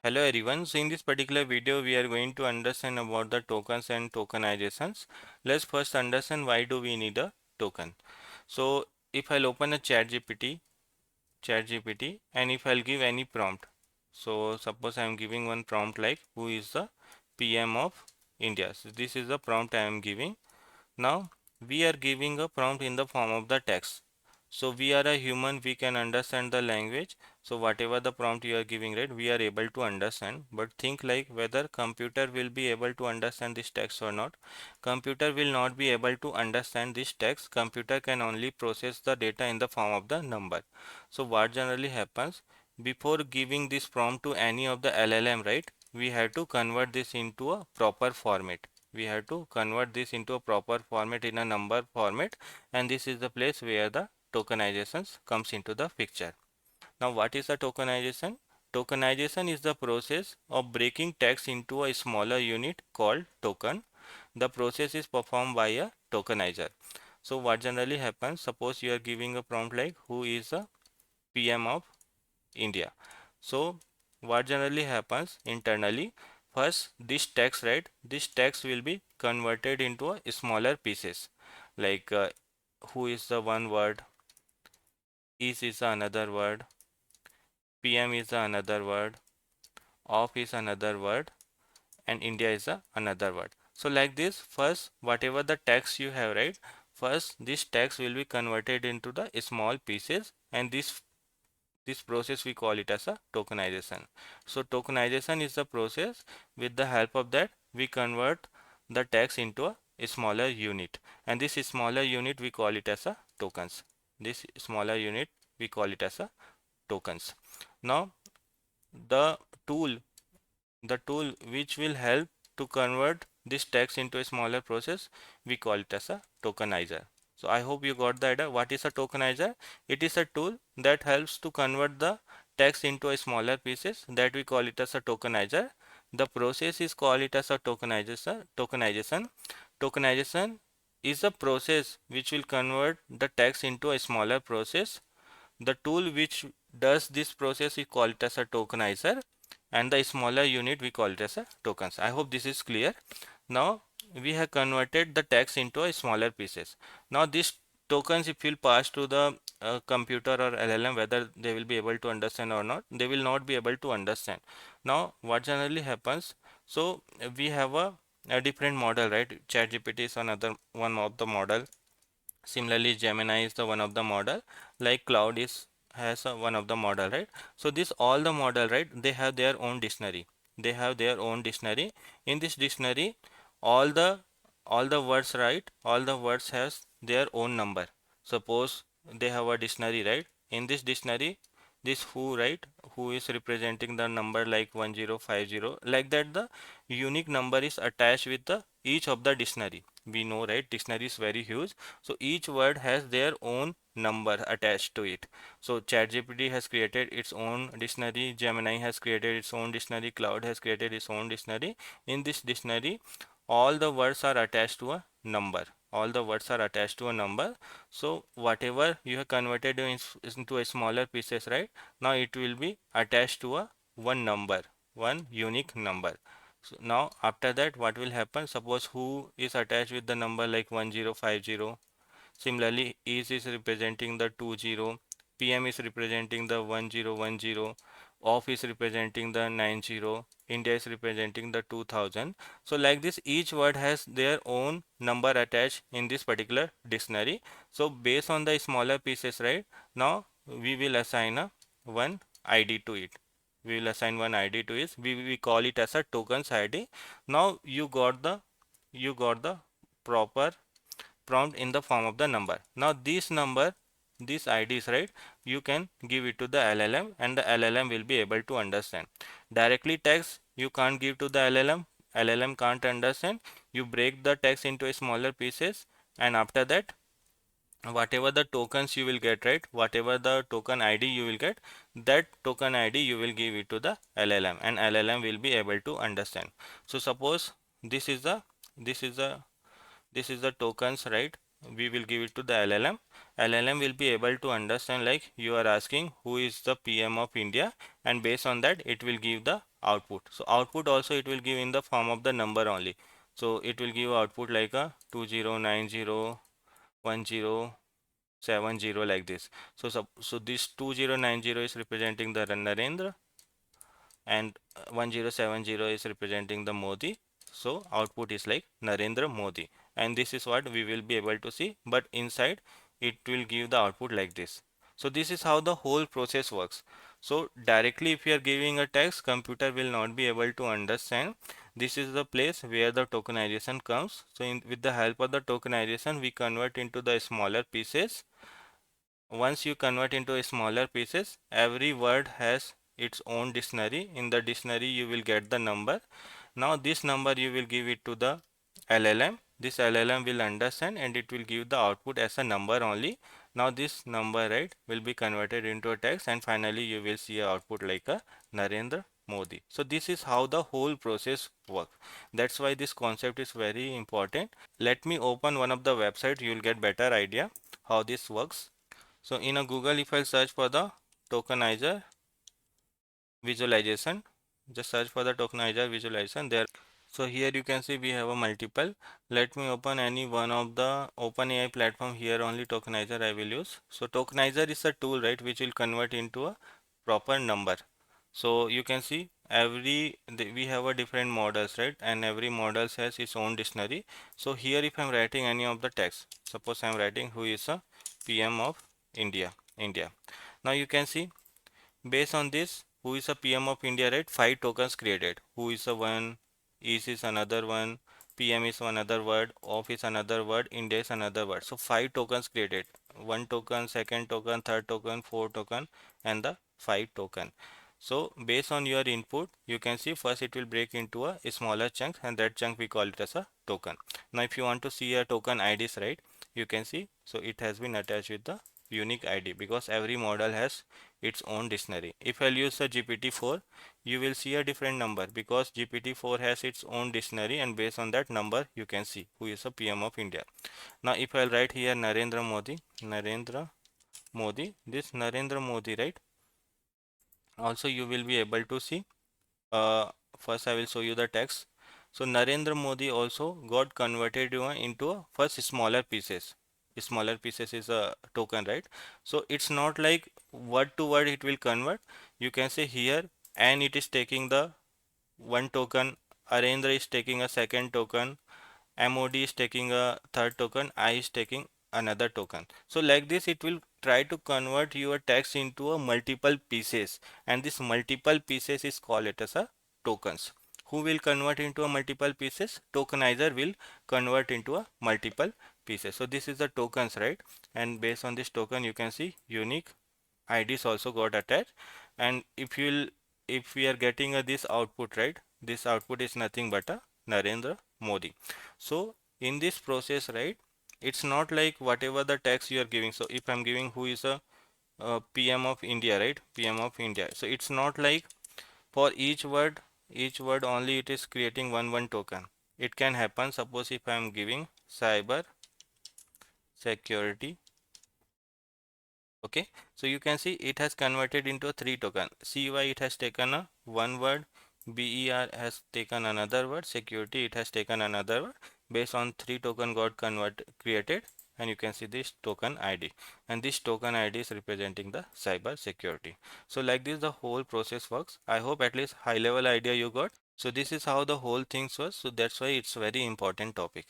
Hello everyone. So in this particular video, we are going to understand about the tokens and tokenizations. Let's first understand why do we need a token. So if I'll open a ChatGPT, and if I'll give any prompt. So suppose I am giving one prompt like who is the PM of India. So this is the prompt I am giving. Now we are giving a prompt in the form of the text. So we are a human, we can understand the language. So whatever the prompt you are giving, right, we are able to understand. But think like whether computer will be able to understand this text or not. Computer will not be able to understand this text. Computer can only process the data in the form of the number. So what generally happens before giving this prompt to any of the LLM, right? We have to convert this into a proper format. We have to convert this into a proper format in a number format, and this is the place where the tokenizations comes into the picture. Now what is the tokenization? Tokenization is the process of breaking text into a smaller unit called token. The process is performed by a tokenizer. So what generally happens, suppose you are giving a prompt like who is the PM of India. So what generally happens internally, first this text, right, this text will be converted into a smaller pieces like who is the one word, is another word, PM is another word, of is another word, and India is another word. So like this, first whatever the text you have, right, first this text will be converted into the small pieces, and this process we call it as a tokenization. So tokenization is the process with the help of that we convert the text into a smaller unit, and this smaller unit we call it as a tokens. This smaller unit we call it as a tokens. Now the tool the tool which will help to convert this text into a smaller process, we call it as a tokenizer. So I hope you got the idea. What is a tokenizer? It is a tool that helps to convert the text into a smaller pieces, that we call it as a tokenizer. The process is called it as a tokenization. Is a process which will convert the text into a smaller process. The tool which does this process is called as a tokenizer, and the smaller unit we call it as a tokens. I hope this is clear. Now we have converted the text into a smaller pieces. Now these tokens, if you'll pass to the computer or LLM, whether they will be able to understand or not, they will not be able to understand. Now what generally happens, so we have a different model, right? ChatGPT is another one of the model. Similarly, Gemini is the one of the model, like Claude is has one of the model, right? So this all the model, right? They have their own dictionary. They have their own dictionary. In this dictionary, all the all the words, right? All the words has their own number. Suppose they have a dictionary, right? In this dictionary, this who, right? Who is representing the number like 1050, like that the unique number is attached with the each of the dictionary. We know, right? Dictionary is very huge, so each word has their own number attached to it. So ChatGPT has created its own dictionary, Gemini has created its own dictionary, Claude has created its own dictionary. In this dictionary, all the words are attached to a number. All the words are attached to a number. So whatever you have converted into a smaller pieces, right? Now it will be attached to a one number, one unique number. So now after that, what will happen? Suppose who is attached with the number like 1050. Similarly, is representing the 20, PM is representing the 1010, off is representing the 90, India is representing the 2000. So like this, each word has their own number attached in this particular dictionary. So based on the smaller pieces, right? Now we will assign a one ID to it. We will assign one ID to it. We call it as a tokens ID. Now you got the proper prompt in the form of the number. Now this number, this IDs, right, you can give it to the LLM, and the LLM will be able to understand. Directly text you can't give to the LLM. LLM can't understand. You break the text into a smaller pieces, and after that, whatever the tokens you will get, right, whatever the token ID you will get, that token ID you will give it to the LLM, and LLM will be able to understand. So suppose this is the this is the this is the tokens, right? we will give it to the LLM. LLM will be able to understand, like you are asking who is the PM of India, and based on that it will give the output. So output also it will give in the form of the number only. So it will give output like a 20901070 like this. So this 2090 is representing the Narendra, and 1070 is representing the Modi. So output is like Narendra Modi, and this is what we will be able to see, but inside it will give the output like this. So this is how the whole process works. So directly if you are giving a text, computer will not be able to understand. This is the place where the tokenization comes. So with the help of the tokenization, we convert into the smaller pieces. Once you convert into a smaller pieces, every word has its own dictionary. In the dictionary you will get the number. Now this number you will give it to the LLM. This LLM will understand and it will give the output as a number only. Now this number, right, will be converted into a text, and finally you will see a output like a Narendra Modi. So this is how the whole process works. That's why this concept is very important. Let me open one of the website, you will get better idea how this works. So in a Google, if I search for the tokenizer visualization, just search for the tokenizer visualization there. So here you can see we have a multiple. Let me open any one of the OpenAI platform. Here only tokenizer I will use. So tokenizer is a tool, right, which will convert into a proper number. So you can see we have a different models, right, and every model has its own dictionary. So here if I'm writing any of the text, suppose I'm writing who is a PM of India. Now you can see based on this, who is a PM of India, right? Five tokens created. Who is a one, is another one, PM is another word, of is another word, India is another word. So five tokens created. One token, second token, third token, fourth token, and the five token. So based on your input, you can see first it will break into a smaller chunk, and that chunk we call it as a token. Now if you want to see a token IDs, right, you can see, so it has been attached with the unique ID because every model has its own dictionary. If I'll use a GPT-4, you will see a different number because GPT-4 has its own dictionary, and based on that number you can see who is a PM of India. Now if I'll write here Narendra Modi, this Narendra Modi, right? Also you will be able to see, uh, first I will show you the text. So Narendra Modi also got converted into a first smaller pieces. Smaller pieces is a token, right? So it's not like word to word it will convert. You can say here, and it is taking the one token, Arendra is taking a second token, MOD is taking a third token, I is taking another token. So like this it will try to convert your text into a multiple pieces, and this multiple pieces is called it as a tokens. Who will convert into a multiple pieces? Tokenizer will convert into a multiple pieces. So this is the tokens, right? And based on this token you can see unique IDs also got attached. And if we are getting this output, right, this output is nothing but a Narendra Modi. So in this process, right, it's not like whatever the text you are giving. So if I'm giving who is a PM of India, right, PM of India, so it's not like for each word only it is creating one token. It can happen, suppose if I'm giving cyber security. Okay, so you can see it has converted into a three token. CY it has taken a one word, BER has taken another word, security it has taken another word. Based on three token got created, and you can see this token ID, and this token ID is representing the cyber security. So like this the whole process works. I hope at least high level idea you got. So this is how the whole thing works. So that's why it's very important topic.